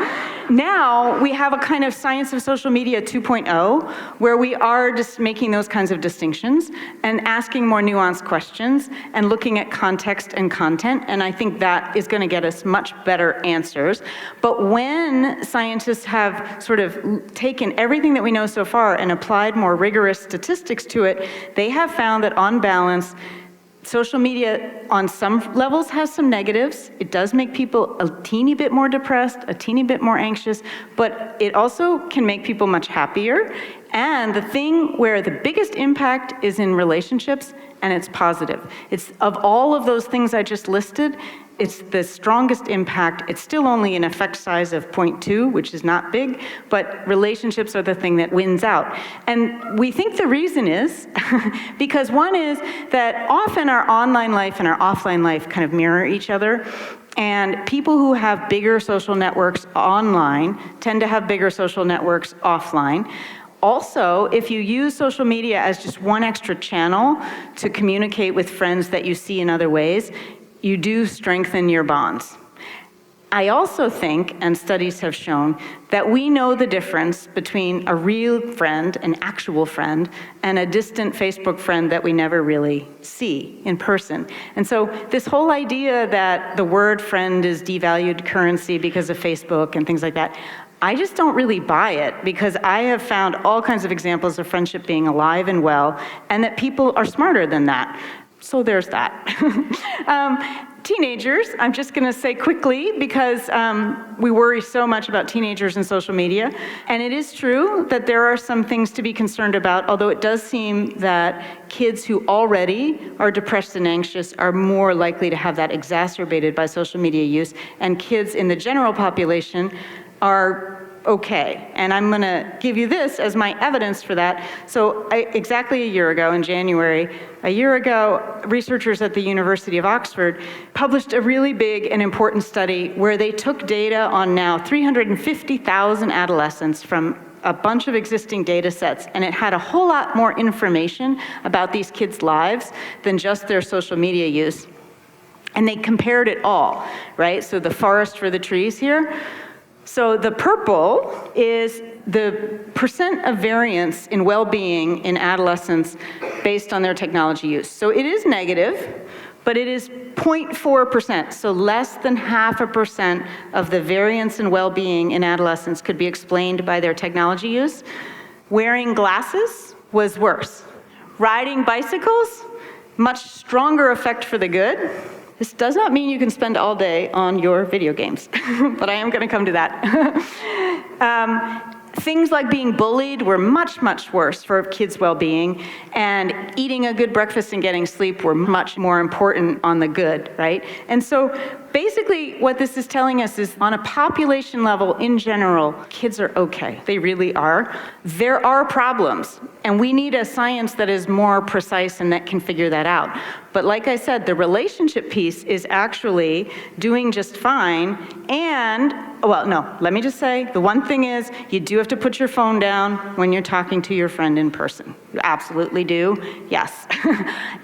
now we have a kind of science of social media 2.0, where we are just making those kinds of distinctions and asking more nuanced questions and looking at context and content. And I think that is going to get us much better answers. But when scientists have sort of taken everything that we know so far and applied more rigorous statistics to it, they have found that on balance, social media on some levels has some negatives. It does make people a teeny bit more depressed, a teeny bit more anxious, but it also can make people much happier. And the thing where the biggest impact is in relationships, and it's positive. It's of all of those things I just listed, it's the strongest impact. It's still only an effect size of 0.2, which is not big, but relationships are the thing that wins out. And we think the reason is because one is that often our online life and our offline life kind of mirror each other. And people who have bigger social networks online tend to have bigger social networks offline. Also, if you use social media as just one extra channel to communicate with friends that you see in other ways, you do strengthen your bonds. I also think, and studies have shown, that we know the difference between a real friend, an actual friend, and a distant Facebook friend that we never really see in person. And so this whole idea that the word friend is devalued currency because of Facebook and things like that, I just don't really buy it, because I have found all kinds of examples of friendship being alive and well, and that people are smarter than that. So there's that. Teenagers, I'm just going to say quickly, because we worry so much about teenagers and social media. And it is true that there are some things to be concerned about, although it does seem that kids who already are depressed and anxious are more likely to have that exacerbated by social media use. And kids in the general population are okay. And I'm going to give you this as my evidence for that. So exactly a year ago, in January, researchers at the University of Oxford published a really big and important study where they took data on now 350,000 adolescents from a bunch of existing data sets, and it had a whole lot more information about these kids' lives than just their social media use. And they compared it all, right? So the forest for the trees here. So the purple is the percent of variance in well-being in adolescents based on their technology use. So it is negative, but it is 0.4%, so less than 0.5% of the variance in well-being in adolescents could be explained by their technology use. Wearing glasses was worse. Riding bicycles, much stronger effect for the good. This does not mean you can spend all day on your video games, but I am going to come to that. Things like being bullied were much, much worse for kids' well-being, and eating a good breakfast and getting sleep were much more important on the good, right? And so basically what this is telling us is on a population level in general, kids are okay. They really are. There are problems, and we need a science that is more precise and that can figure that out. But like I said, the relationship piece is actually doing just fine. And, well, no, let me just say, the one thing is you do have to put your phone down when you're talking to your friend in person. You absolutely do, yes.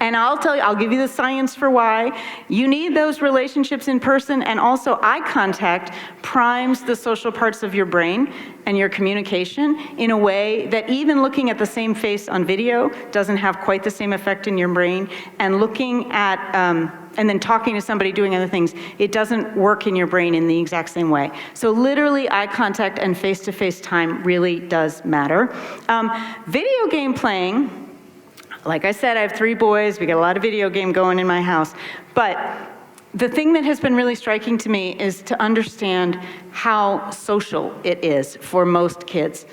And I'll give you the science for why. You need those relationships in person, and also eye contact primes the social parts of your brain and your communication in a way that even looking at the same face on video doesn't have quite the same effect in your brain, and looking at, and then talking to somebody doing other things, it doesn't work in your brain in the exact same way. So literally eye contact and face-to-face time really does matter. Video game playing, like I said, I have 3 boys, we got a lot of video game going in my house, but the thing that has been really striking to me is to understand how social it is for most kids.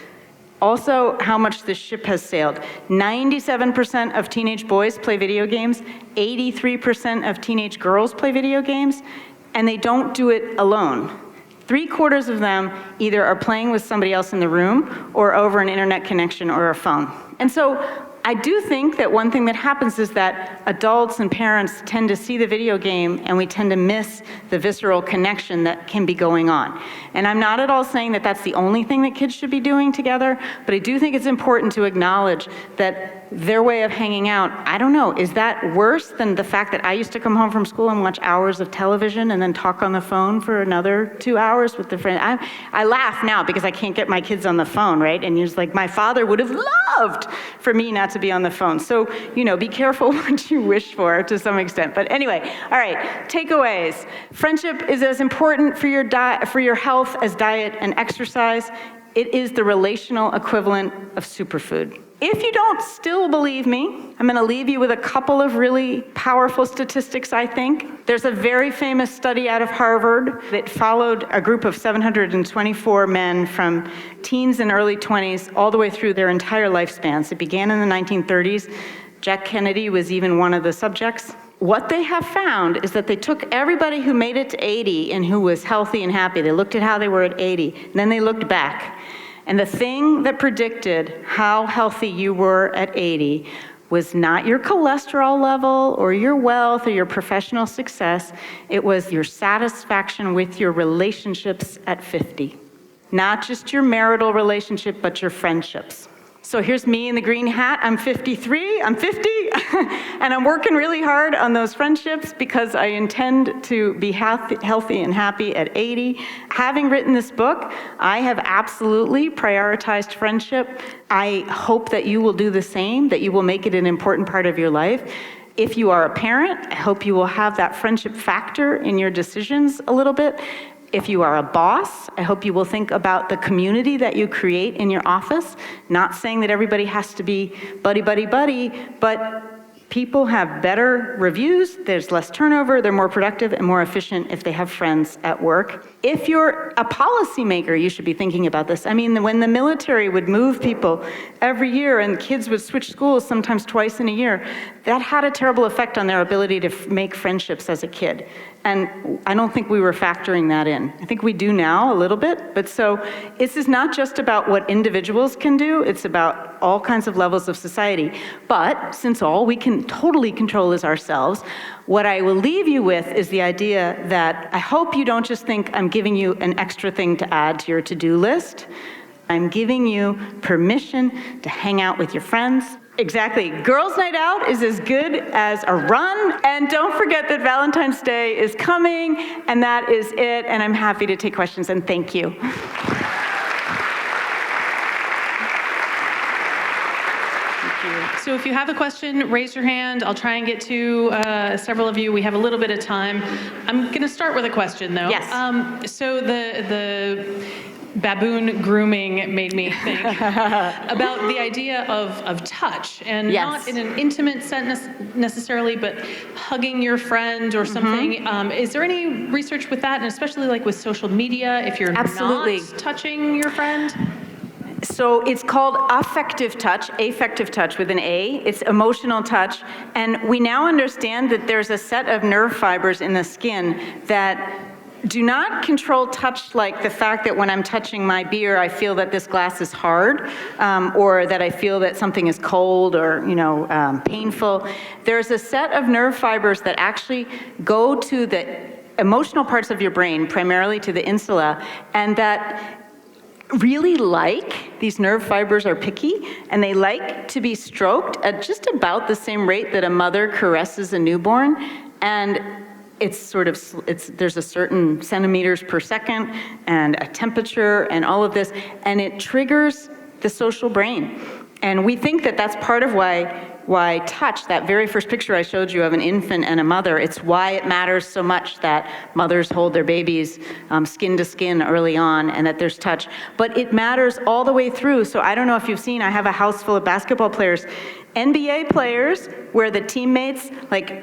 Also, how much the ship has sailed. 97% of teenage boys play video games, 83% of teenage girls play video games, and they don't do it alone. 3/4 of them either are playing with somebody else in the room or over an internet connection or a phone. And so I do think that one thing that happens is that adults and parents tend to see the video game and we tend to miss the visceral connection that can be going on. And I'm not at all saying that that's the only thing that kids should be doing together, but I do think it's important to acknowledge that their way of hanging out, I don't know, is that worse than the fact that I used to come home from school and watch hours of television and then talk on the phone for another 2 hours with the friend? I laugh now because I can't get my kids on the phone, right? And you're just like, my father would have loved for me not to be on the phone. So, be careful what you wish for to some extent. But anyway, all right, takeaways. Friendship is as important for your health as diet and exercise. It is the relational equivalent of superfood. If you don't still believe me, I'm going to leave you with a couple of really powerful statistics, I think. There's a very famous study out of Harvard that followed a group of 724 men from teens and early 20s all the way through their entire lifespans. It began in the 1930s. Jack Kennedy was even one of the subjects. What they have found is that they took everybody who made it to 80 and who was healthy and happy. They looked at how they were at 80, and then they looked back. And the thing that predicted how healthy you were at 80 was not your cholesterol level or your wealth or your professional success. It was your satisfaction with your relationships at 50. Not just your marital relationship, but your friendships. So here's me in the green hat. I'm 53, I'm 50, and I'm working really hard on those friendships because I intend to be healthy and happy at 80. Having written this book, I have absolutely prioritized friendship. I hope that you will do the same, that you will make it an important part of your life. If you are a parent, I hope you will have that friendship factor in your decisions a little bit. If you are a boss, I hope you will think about the community that you create in your office. Not saying that everybody has to be buddy, buddy, buddy, but people have better reviews, there's less turnover, they're more productive and more efficient if they have friends at work. If you're a policymaker, you should be thinking about this. I mean, when the military would move people every year and kids would switch schools sometimes twice in a year, that had a terrible effect on their ability to make friendships as a kid. And I don't think we were factoring that in. I think we do now a little bit, but so this is not just about what individuals can do, it's about all kinds of levels of society. But since all we can totally control is ourselves, what I will leave you with is the idea that I hope you don't just think I'm giving you an extra thing to add to your to-do list. I'm giving you permission to hang out with your friends. Exactly. Girls' night out is as good as a run. And don't forget that Valentine's Day is coming, and that is it. And I'm happy to take questions, and thank you. So if you have a question, raise your hand. I'll try and get to several of you. We have a little bit of time. I'm going to start with a question, though. Yes. So the baboon grooming made me think about the idea of touch, and yes. not in an intimate sense necessarily, but hugging your friend or something. Mm-hmm. Is there any research with that, and especially like with social media, if you're Absolutely. not touching your friend? So it's called affective touch with an A. It's emotional touch. And we now understand that there's a set of nerve fibers in the skin that do not control touch, like the fact that when I'm touching my beer, I feel that this glass is hard, or that I feel that something is cold or painful. There's a set of nerve fibers that actually go to the emotional parts of your brain, primarily to the insula, and that really these nerve fibers are picky, and they like to be stroked at just about the same rate that a mother caresses a newborn. And there's a certain centimeters per second and a temperature and all of this, and it triggers the social brain. And we think that that's part of why touch, that very first picture I showed you of an infant and a mother, it's why it matters so much that mothers hold their babies skin to skin early on, and that there's touch. But it matters all the way through. So I don't know if you've seen, I have a house full of basketball players, NBA players, where the teammates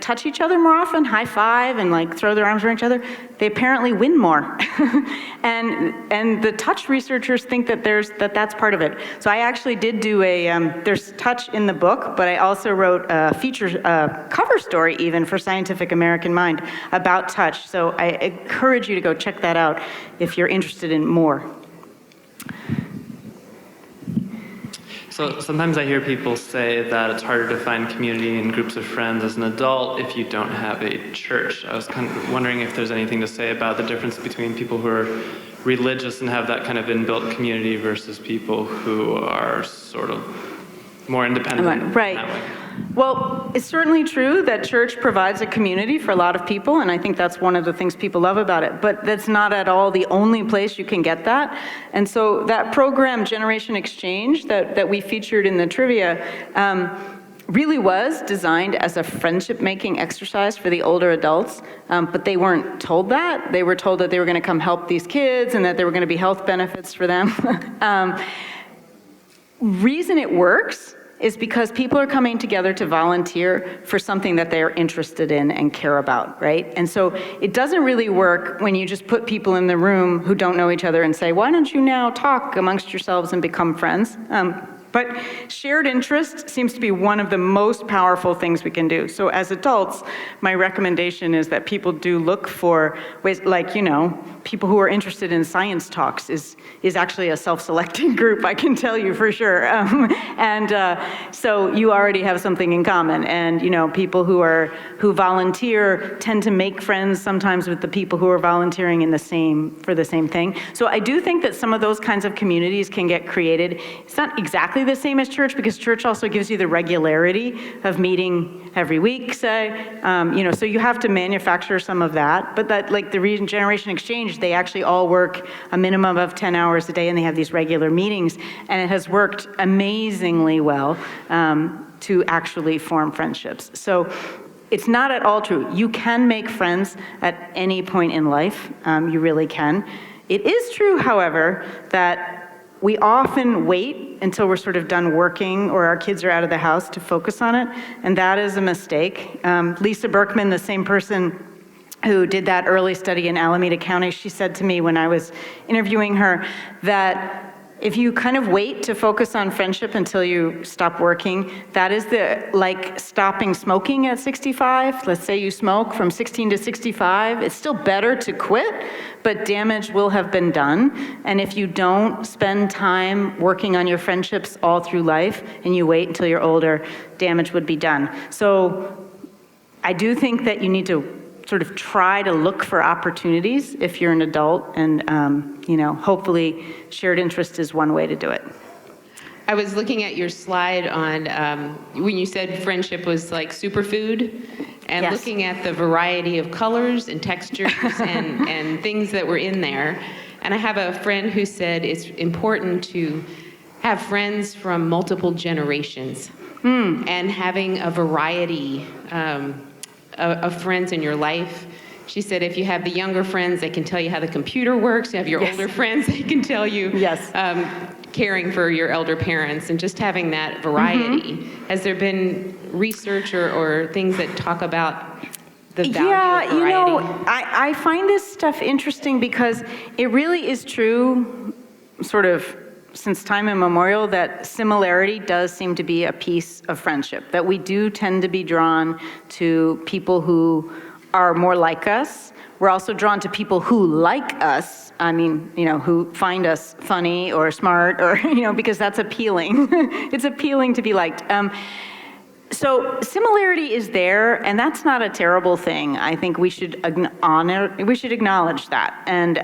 touch each other more often, high five and throw their arms around each other, they apparently win more. and the touch researchers think that that's part of it. So I actually did do there's touch in the book, but I also wrote a cover story even for Scientific American Mind about touch. So I encourage you to go check that out if you're interested in more. So sometimes I hear people say that it's harder to find community and groups of friends as an adult if you don't have a church. I was kind of wondering if there's anything to say about the difference between people who are religious and have that kind of inbuilt community versus people who are sort of more independent. Right. That way. Well, it's certainly true that church provides a community for a lot of people, and I think that's one of the things people love about it, but that's not at all the only place you can get that. And so that program, Generation Exchange, that we featured in the trivia, really was designed as a friendship-making exercise for the older adults, but they weren't told that. They were told that they were going to come help these kids and that there were going to be health benefits for them. Reason it works is because people are coming together to volunteer for something that they're interested in and care about, right? And so it doesn't really work when you just put people in the room who don't know each other and say, why don't you now talk amongst yourselves and become friends? But shared interest seems to be one of the most powerful things we can do. So as adults, my recommendation is that people do look for ways, people who are interested in science talks is actually a self-selecting group, I can tell you for sure. So you already have something in common. And people who volunteer tend to make friends sometimes with the people who are volunteering for the same thing. So I do think that some of those kinds of communities can get created. It's not exactly the same as church, because church also gives you the regularity of meeting every week, say, so you have to manufacture some of that. But that, the Generation Exchange, they actually all work a minimum of 10 hours a day, and they have these regular meetings, and it has worked amazingly well to actually form friendships. So it's not at all true. You can make friends at any point in life. You really can. It is true, however, that we often wait until we're sort of done working or our kids are out of the house to focus on it, and that is a mistake. Lisa Berkman, the same person who did that early study in Alameda County, she said to me when I was interviewing her that if you kind of wait to focus on friendship until you stop working, that is like stopping smoking at 65. Let's say you smoke from 16 to 65. It's still better to quit, but damage will have been done. And if you don't spend time working on your friendships all through life and you wait until you're older, damage would be done. So I do think that you need to sort of try to look for opportunities if you're an adult, and hopefully shared interest is one way to do it. I was looking at your slide on when you said friendship was like superfood, and Yes. looking at the variety of colors and textures and things that were in there. And I have a friend who said it's important to have friends from multiple generations, and having a variety of friends in your life. She said if you have the younger friends, they can tell you how the computer works. You have your Yes. older friends, they can tell you Yes. caring for your elder parents, and just having that variety. Has there been research or things that talk about the value of variety? I find this stuff interesting because it really is true, sort of since time immemorial that similarity does seem to be a piece of friendship, that we do tend to be drawn to people who are more like us. We're also drawn to people who like us. I mean, who find us funny or smart or, because that's appealing. It's appealing to be liked. So similarity is there, and that's not a terrible thing. I think we should acknowledge that. And,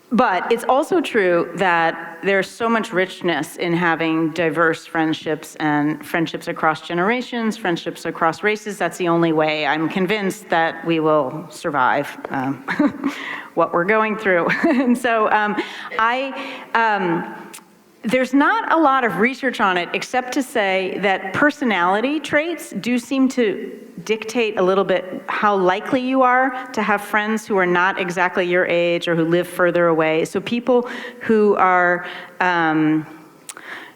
but it's also true that there's so much richness in having diverse friendships and friendships across generations, friendships across races. That's the only way I'm convinced that we will survive what we're going through. And so there's not a lot of research on it except to say that personality traits do seem to dictate a little bit how likely you are to have friends who are not exactly your age or who live further away. So people who are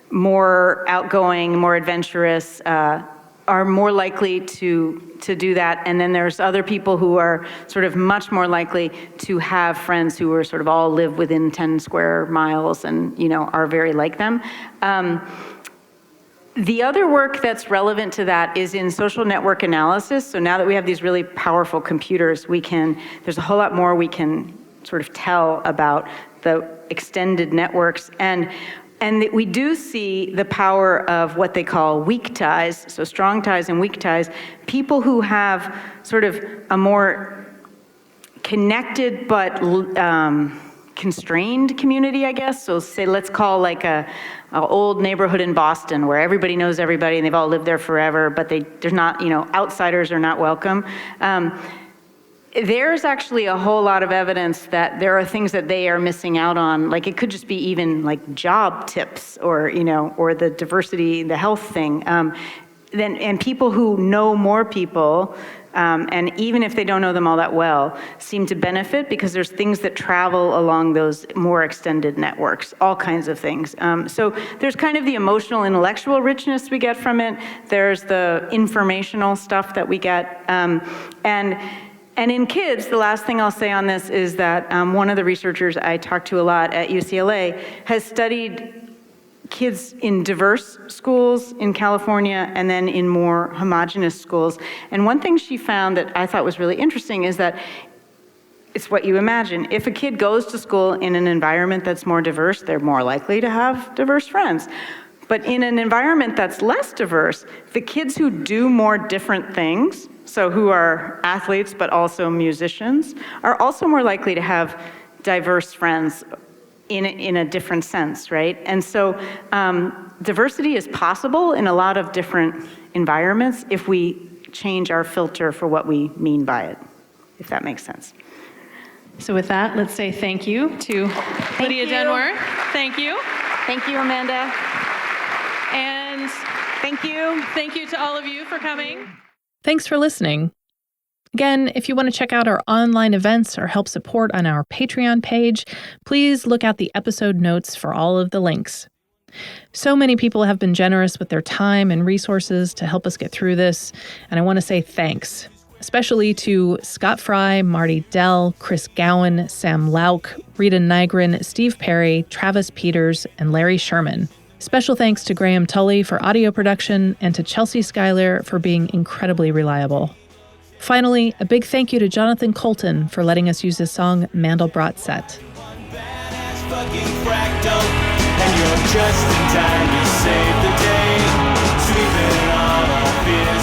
more outgoing, more adventurous, are more likely to do that. And then there's other people who are sort of much more likely to have friends who are sort of all live within 10 square miles and, are very like them. The other work that's relevant to that is in social network analysis. So now that we have these really powerful computers, there's a whole lot more we can sort of tell about the extended networks. And we do see the power of what they call weak ties, so strong ties and weak ties. People who have sort of a more connected but constrained community, I guess. So say, let's call like a old neighborhood in Boston where everybody knows everybody and they've all lived there forever, but there's not, outsiders are not welcome. There's actually a whole lot of evidence that there are things that they are missing out on. Like it could just be even like job tips or, or the diversity, the health thing. And people who know more people, and even if they don't know them all that well, seem to benefit because there's things that travel along those more extended networks, all kinds of things. So there's kind of the emotional, intellectual richness we get from it. There's the informational stuff that we get. And in kids, the last thing I'll say on this is that one of the researchers I talked to a lot at UCLA has studied kids in diverse schools in California and then in more homogeneous schools. And one thing she found that I thought was really interesting is that it's what you imagine. If a kid goes to school in an environment that's more diverse, they're more likely to have diverse friends. But in an environment that's less diverse, the kids who do more different things, so who are athletes but also musicians, are also more likely to have diverse friends in a different sense, right? And so diversity is possible in a lot of different environments if we change our filter for what we mean by it, if that makes sense. So with that, let's say thank you to Lydia Denworth. Thank you. Thank you, Amanda. And thank you. Thank you to all of you for coming. Thanks for listening. Again, if you want to check out our online events or help support on our Patreon page, please look at the episode notes for all of the links. So many people have been generous with their time and resources to help us get through this, and I want to say thanks, especially to Scott Fry, Marty Dell, Chris Gowan, Sam Lauk, Rita Nygren, Steve Perry, Travis Peters, and Larry Sherman. Special thanks to Graham Tully for audio production and to Chelsea Schuyler for being incredibly reliable. Finally, a big thank you to Jonathan Coulton for letting us use his song Mandelbrot Set. And you're just in time to save the day, sweeping all our fears